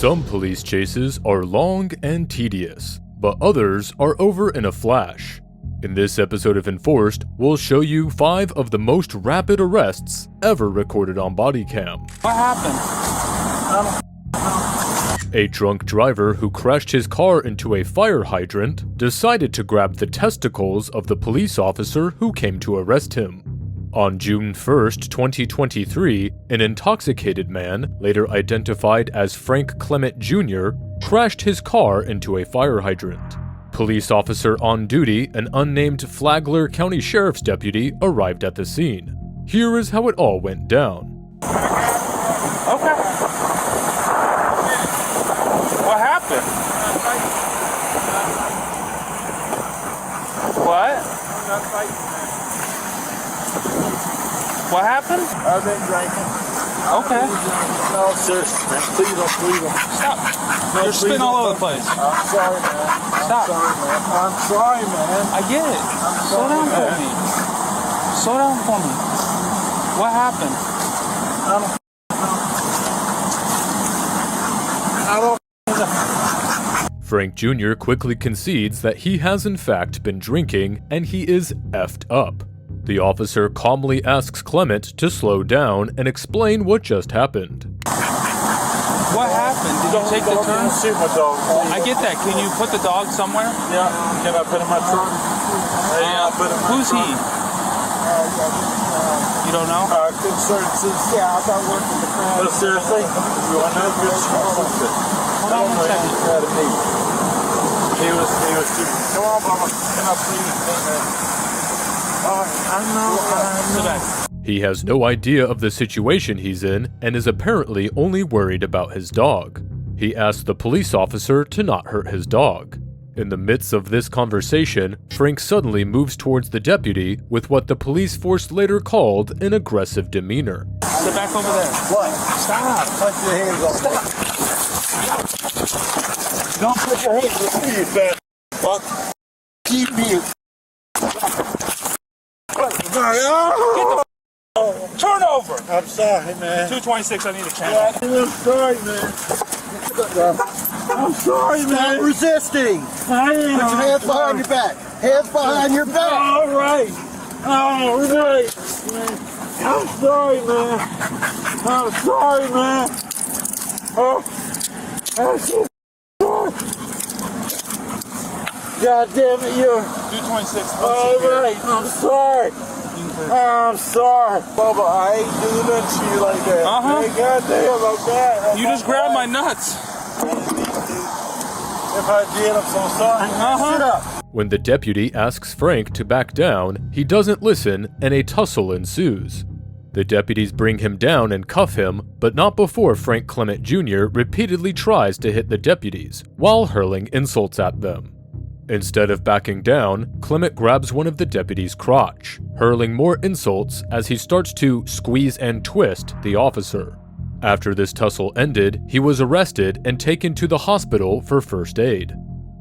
Some police chases are long and tedious, but others are over in a flash. In this episode of Enforced, we'll show you 5 of the most rapid arrests ever recorded on body cam. What happened? A drunk driver who crashed his car into a fire hydrant decided to grab the testicles of the police officer who came to arrest him. On June 1st, 2023, an intoxicated man, later identified as Frank Clement Jr., crashed his car into a fire hydrant. Police officer on duty, an unnamed Flagler County Sheriff's deputy, arrived at the scene. Here is how it all went down. Okay. What happened? What? What happened? I've been drinking. Okay. No, seriously, man. Please don't. Stop. No, You're spitting all over the place. I'm sorry, man. Stop. I'm sorry, man. I get it. Slow down for me. Slow down for me. What happened? I don't. Frank Jr. quickly concedes that he has in fact been drinking and he is effed up. The officer calmly asks Clement to slow down and explain what just happened. What happened? Did you take the turn? Shoot my dog. I get that. Can you put the dog somewhere? Yeah. Can I put him in my trunk? Who's he? You don't know? Yeah, I'm not working the crowd. No, seriously? You want to know? Good shit. Hold on one second. He was stupid. Come on, mama. Can I please? I know. Sit back. He has no idea of the situation he's in and is apparently only worried about his dog. He asks the police officer to not hurt his dog. In the midst of this conversation, Frank suddenly moves towards the deputy with what the police force later called an aggressive demeanor. Sit back over there. What? Stop. Put your hands on. Stop. Don't put your hands on me, you fat fuck. Keep me. Turn over. I'm sorry, man. 226, I need a camera. Yeah, I'm sorry, man. I'm sorry, man. Stop resisting. I am. Put your hands behind your back. Hands behind your back. All right. I'm sorry, man. I'm sorry, man. I'm so sorry. God damn it, you're... 226. All right, I'm sorry. I'm sorry. Bubba, I ain't doing that to you like that. Hey, goddamn, I'm bad. You just grabbed my nuts. If I did, I'm so sorry. Sit up. When the deputy asks Frank to back down, he doesn't listen and a tussle ensues. The deputies bring him down and cuff him, but not before Frank Clement Jr. repeatedly tries to hit the deputies while hurling insults at them. Instead of backing down, Clement grabs one of the deputies' crotch, hurling more insults as he starts to squeeze and twist the officer. After this tussle ended, he was arrested and taken to the hospital for first aid.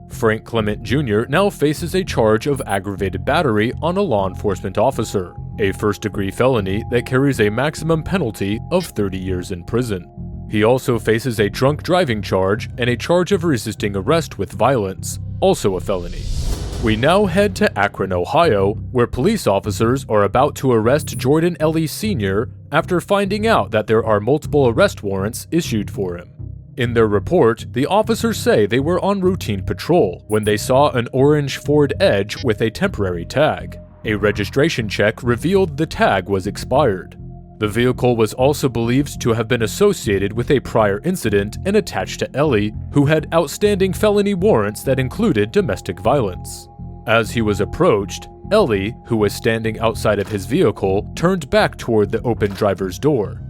Frank Clement Jr. now faces a charge of aggravated battery on a law enforcement officer, a first-degree felony that carries a maximum penalty of 30 years in prison. He also faces a drunk driving charge and a charge of resisting arrest with violence, also a felony. We now head to Akron, Ohio, where police officers are about to arrest Jordan Ellie Sr. after finding out that there are multiple arrest warrants issued for him. In their report, the officers say they were on routine patrol when they saw an orange Ford Edge with a temporary tag. A registration check revealed the tag was expired. The vehicle was also believed to have been associated with a prior incident and attached to Ellie, who had outstanding felony warrants that included domestic violence. As he was approached, Ellie, who was standing outside of his vehicle, turned back toward the open driver's door.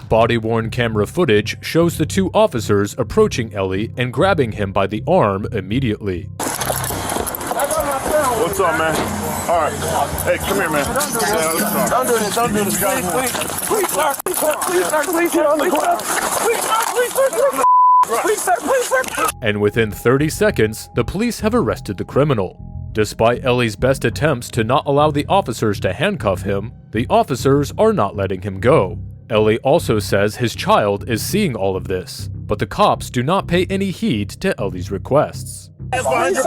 Body-worn camera footage shows the 2 officers approaching Ellie and grabbing him by the arm immediately. What's up, man? All right. Hey, come here, man. Don't do this. Don't do this. Please, sir. Please get on the ground. Please, sir. And within 30 seconds, the police have arrested the criminal. Despite Ellie's best attempts to not allow the officers to handcuff him, the officers are not letting him go. Ellie also says his child is seeing all of this, but the cops do not pay any heed to Ellie's requests. Please,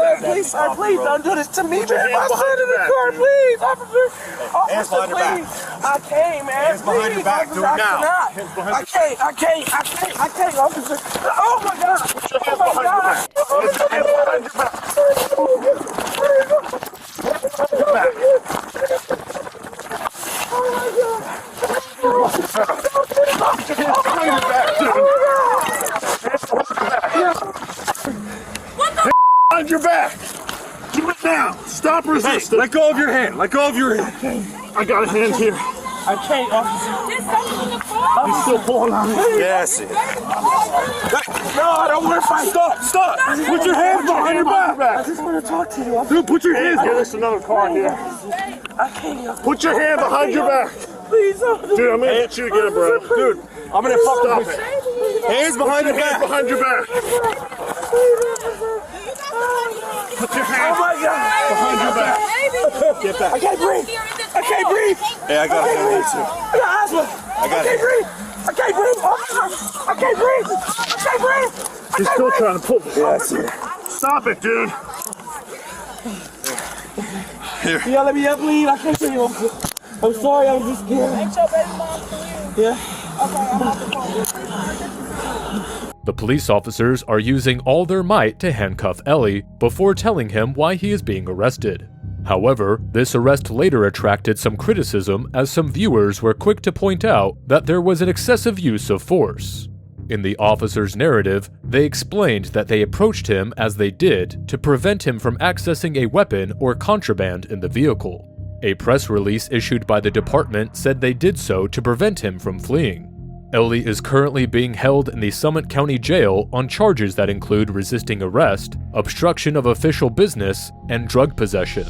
sir, please don't do this to me, man. My son in the car, please, officer. Officer, please. I can't, man. Hands behind your back. Do it now. I can't, officer. Oh my God. Put your hands behind your back. Put your hands behind your back. Behind your back. Do it now. Stop resisting. Let go of your hand. Let go of your hand. I got a hand here. I can't, officer. He's still pulling on me. Yes. No, I don't want to fight. Stop. Put your hands behind your back. I just want to talk to you. Dude, put your hands. Yeah, there's another car here. I can't. Put your hand behind your back. Please, officer. Dude, I'm gonna get you to get it, bro. Dude, I'm gonna Stop fuck it. it. Hands behind your Hands back. behind your back. Put your hands Oh my God. behind your back. Get back. I can't breathe. I can't breathe. Hey, I got it. I got asthma. I got can't it. breathe. I can't breathe, officer. I can't breathe. I can't breathe. He's still trying to pull me. Stop it, dude. Yeah, let me up, please. I can't see you. I'm sorry, I'm just scared. Ain't your baby mom for you? Yeah. The police officers are using all their might to handcuff Ellie before telling him why he is being arrested. However, this arrest later attracted some criticism as some viewers were quick to point out that there was an excessive use of force. In the officers' narrative, they explained that they approached him as they did to prevent him from accessing a weapon or contraband in the vehicle. A press release issued by the department said they did so to prevent him from fleeing. Ellie is currently being held in the Summit County Jail on charges that include resisting arrest, obstruction of official business, and drug possession.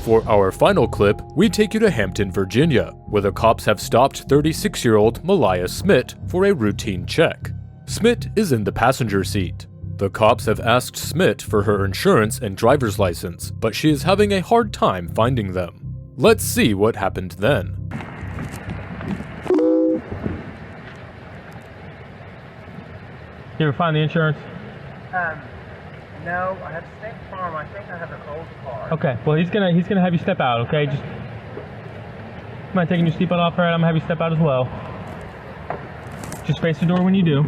For our final clip, we take you to Hampton, Virginia, where the cops have stopped 36-year-old Malaya Smith for a routine check. Smith is in the passenger seat. The cops have asked Smith for her insurance and driver's license, but she is having a hard time finding them. Let's see what happened then. You ever find the insurance? No, I have State Farm. I think I have an old car. Okay. Well, he's gonna have you step out. Okay. Just mind taking your seatbelt off. All right. I'm gonna have you step out as well. Just face the door when you do.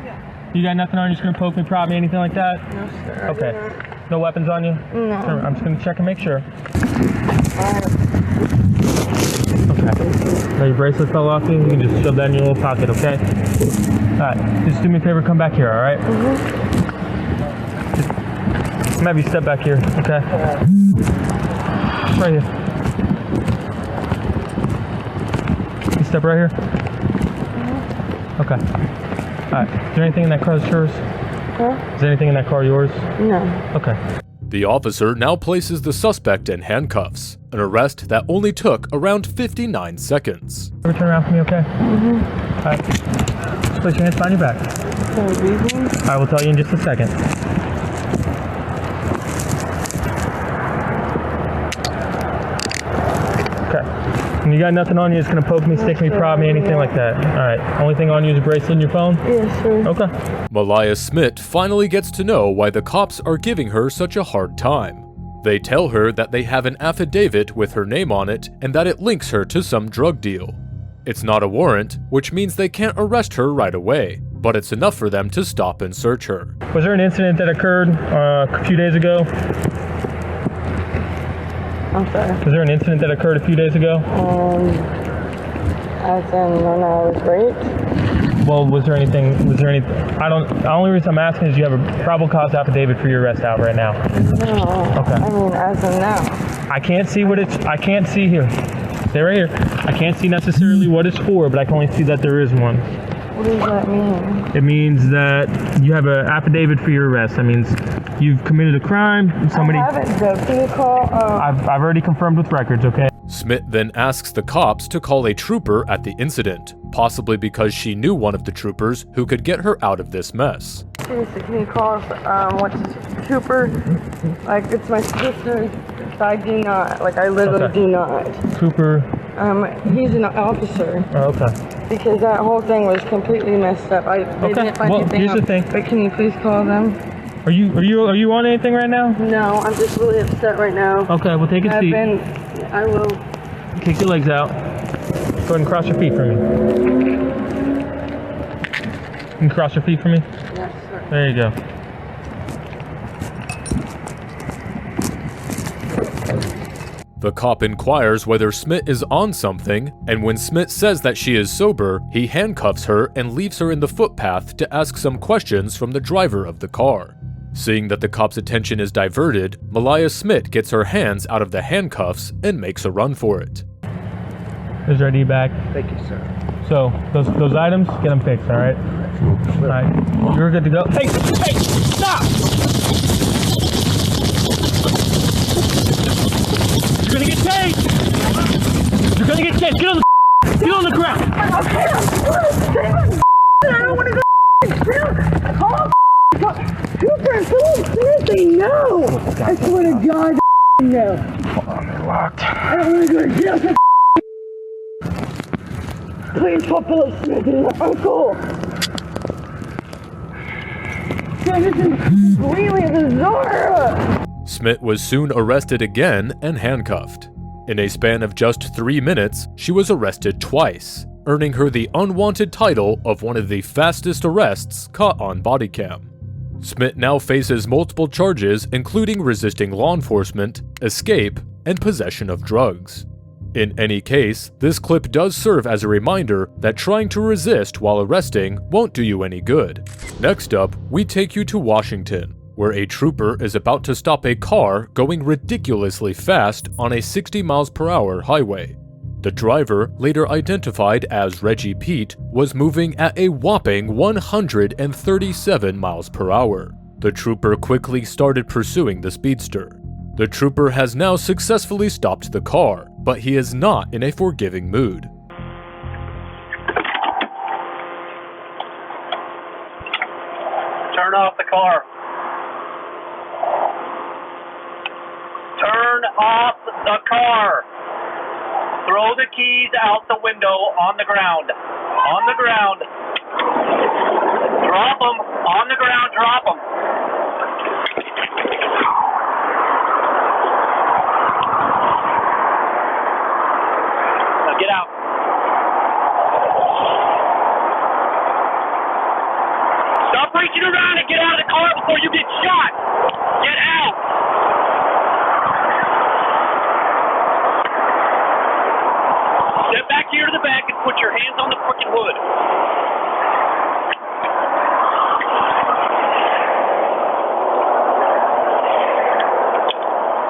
Yeah. You got nothing on you? Just gonna poke me, prod me, anything like that? No, sir. Okay. No weapons on you? No. I'm just gonna check and make sure. Okay. Now your bracelet fell off you. You can just shove that in your little pocket. Okay. Alright, just do me a favor, come back here, alright? I'm gonna have you step back here, okay? Right here. You step right here? Okay. Alright, is there anything in that car that's yours? Huh? Is there anything in that car yours? No. Okay. The officer now places the suspect in handcuffs, an arrest that only took around 59 seconds. Ever turn around for me, okay? Alright. Just place your hands behind your back. I will tell you in just a second. Okay. And you got nothing on you that's gonna poke me, stick me, prod me, anything like that. Alright. Only thing on you is a bracelet and your phone? Yes, sir. Okay. Malaya Smith finally gets to know why the cops are giving her such a hard time. They tell her that they have an affidavit with her name on it and that it links her to some drug deal. It's not a warrant, which means they can't arrest her right away, but it's enough for them to stop and search her. Was there an incident that occurred a few days ago? I'm sorry. Was there an incident that occurred a few days ago? As in when I was raped? Well, the only reason I'm asking is you have a probable cause affidavit for your arrest out right now. No. Okay. I mean, as in now. I can't see I can't see here. Stay right here. I can't see necessarily what it's for, but I can only see that there is one. What does that mean? It means that you have an affidavit for your arrest. That means you've committed a crime. Somebody. I haven't, though. Can you call? I've already confirmed with records, okay? Smith then asks the cops to call a trooper at the incident, possibly because she knew one of the troopers who could get her out of this mess. Seriously, can you call what's his trooper? Like, it's my sister. I do not. Like, I literally Okay. do not. Cooper. He's an officer. Oh, okay. because that whole thing was completely messed up. They didn't find well, anything here's the up. thing. But can you please call them? Are you on anything right now? No, I'm just really upset right now. Okay, well take a seat. I will. Kick your legs out. Go ahead and cross your feet for me. You can cross your feet for me? Yes, sir. There you go. The cop inquires whether Smith is on something, and when Smith says that she is sober, he handcuffs her and leaves her in the footpath to ask some questions from the driver of the car. Seeing that the cop's attention is diverted, Malaya Smith gets her hands out of the handcuffs and makes a run for it. There's our D-bag. Thank you, sir. So, those items, get them fixed, alright? Alright, you're good to go. Hey, stop! You're gonna get tased! You're gonna get tased! Get on the ground! I don't want to go call Cooper, no! I swear to God, no. Hold on, they're locked. I don't want to go to jail. Please call Philip Smith and his uncle. This is completely bizarre. Smith was soon arrested again and handcuffed. In a span of just 3 minutes, she was arrested twice, earning her the unwanted title of one of the fastest arrests caught on body cam. Smith now faces multiple charges including resisting law enforcement, escape, and possession of drugs. In any case, this clip does serve as a reminder that trying to resist while arresting won't do you any good. Next up, we take you to Washington, where a trooper is about to stop a car going ridiculously fast on a 60 miles per hour highway. The driver, later identified as Reggie Pete, was moving at a whopping 137 miles per hour. The trooper quickly started pursuing the speedster. The trooper has now successfully stopped the car, but he is not in a forgiving mood. Turn off the car. Turn off the car. Throw the keys out the window on the ground. On the ground. Drop them. On the ground, drop them. Now get out. Stop reaching around and get out of the car before you get shot. Get out. Step back here to the back and put your hands on the frickin' hood.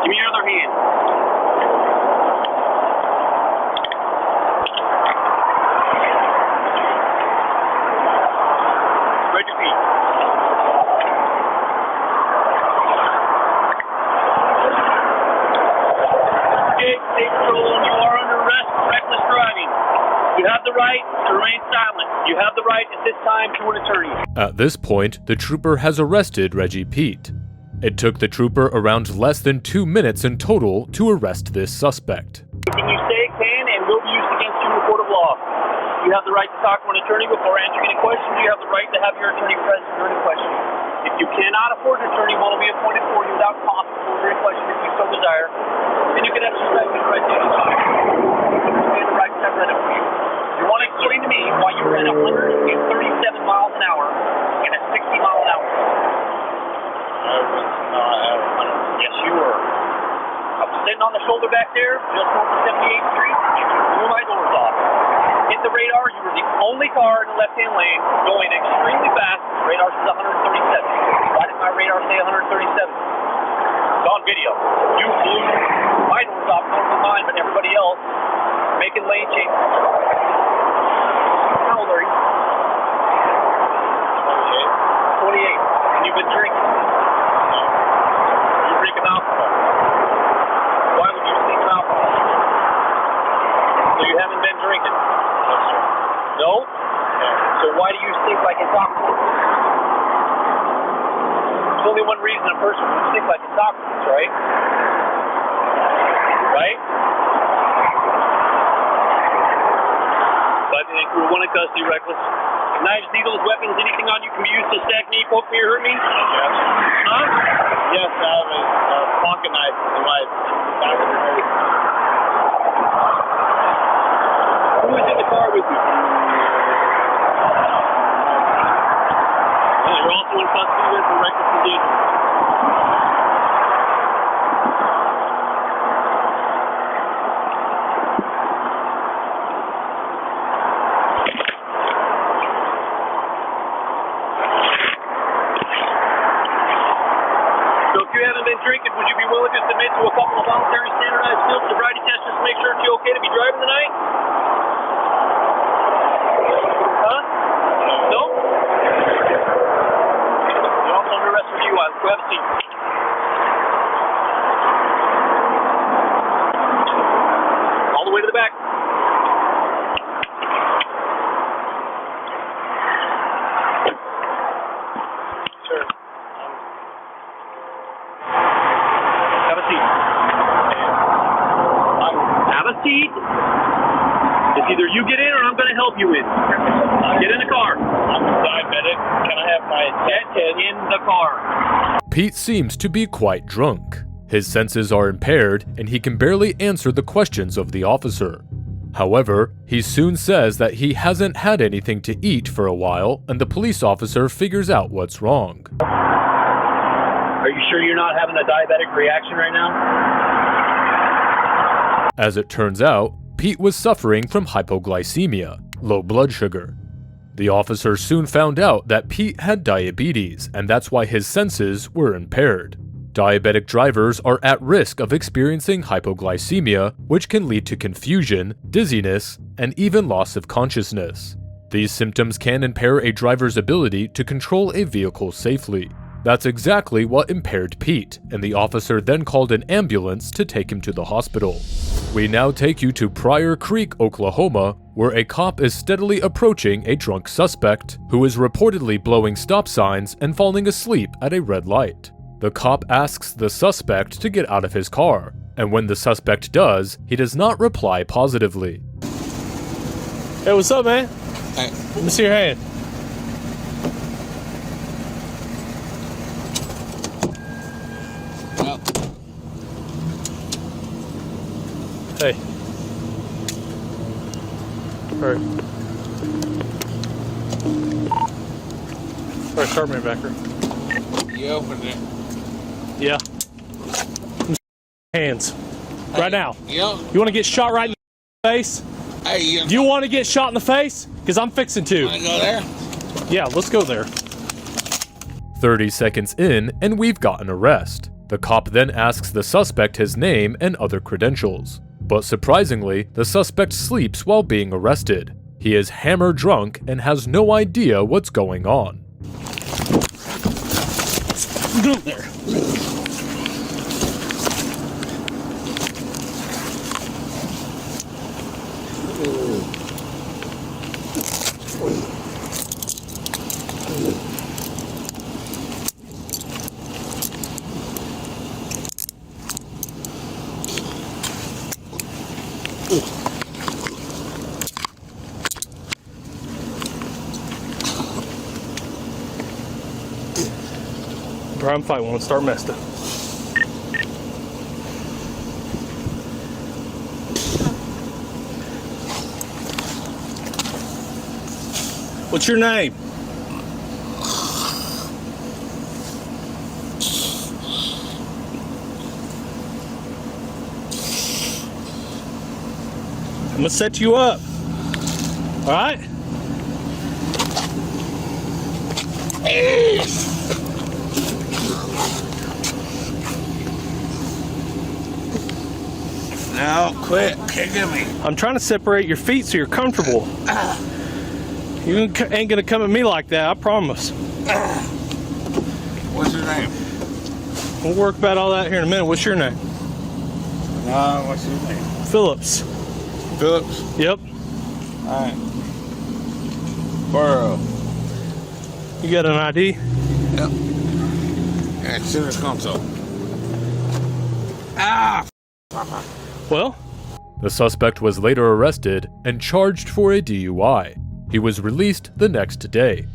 Give me your other hand. Spread your feet. Okay, state patrol, you are under arrest for reckless driving. You have the right to remain silent. You have the right at this time to an attorney. At this point, the trooper has arrested Reggie Pete. It took the trooper around less than 2 minutes in total to arrest this suspect. Can you say it can and will be used against you in a court of law? You have the right to talk to an attorney before answering any questions. You have the right to have your attorney present during a question. If you cannot afford an attorney, one will be appointed for you without cost during a question if you so desire. Then you can exercise your right to talk. You have the right to have read it for you. You want to explain to me why you ran 137 miles an hour in a 60 mile an hour? Yes, you were. I was sitting on the shoulder back there, just north of 78th Street, and you blew my doors off. Hit the radar, you were the only car in the left-hand lane going extremely fast. Radar says 137. Why did my radar say 137? It's on video. You blew my doors off, north of mine, but everybody else making lane changes. How old are you? 28. 28. And you've been drinking. You're drinking alcohol. Why would you think alcohol? So you haven't been drinking? No? So why do you think like it's alcohol? There's only one reason a person would think like it's alcohol, right? Right? but we're one in custody, reckless. Knives, needles, weapons, anything on you can be used to stack me, poke me, or hurt me? Yes. Huh? Yes, I have a pocket knife in my back of the head. Who was in the car with you? You're also in custody with for reckless endangerment. So if you haven't been drinking, would you be willing to submit to a couple of voluntary standardized field sobriety tests just to make sure it's okay to be driving tonight? Huh? No? You're also under arrest for DUI. Go have a seat. All the way to the back. Sir. Have a seat. Have a seat. It's either you get in or I'm going to help you in. Get in the car. I'm diabetic. Can I have my Get in the car. Pete seems to be quite drunk. His senses are impaired and he can barely answer the questions of the officer. However, he soon says that he hasn't had anything to eat for a while and the police officer figures out what's wrong. Are you sure you're not having a diabetic reaction right now? As it turns out, Pete was suffering from hypoglycemia, low blood sugar. The officer soon found out that Pete had diabetes, and that's why his senses were impaired. Diabetic drivers are at risk of experiencing hypoglycemia, which can lead to confusion, dizziness, and even loss of consciousness. These symptoms can impair a driver's ability to control a vehicle safely. That's exactly what impaired Pete, and the officer then called an ambulance to take him to the hospital. We now take you to Pryor Creek, Oklahoma, where a cop is steadily approaching a drunk suspect who is reportedly blowing stop signs and falling asleep at a red light. The cop asks the suspect to get out of his car, and when the suspect does, he does not reply positively. Hey, what's up, man? Hey. Let me see your hand. Well, Hey. Alright. Alright, start me back here. you opened it. Yeah. Hands. Right now. Yeah. You want to get shot right in the face? Hey, Do you want to get shot in the face? Because I'm fixing to. want to go there? Yeah, let's go there. 30 seconds in, and we've got an arrest. The cop then asks the suspect his name and other credentials. But surprisingly, the suspect sleeps while being arrested. He is hammered drunk and has no idea what's going on. Go there. Prime fight, want to start Mesta. What's your name? I'm gonna set you up. All right? No, quit kicking me. I'm trying to separate your feet so you're comfortable. You ain't gonna come at me like that, I promise. What's your name? We'll work about all that here in a minute. What's your name? What's your name? Phillips. Phillips. Yep. Alright. Burrow. You got an ID? Yep. And center console. Ah! Well, The suspect was later arrested and charged for a DUI. He was released the next day.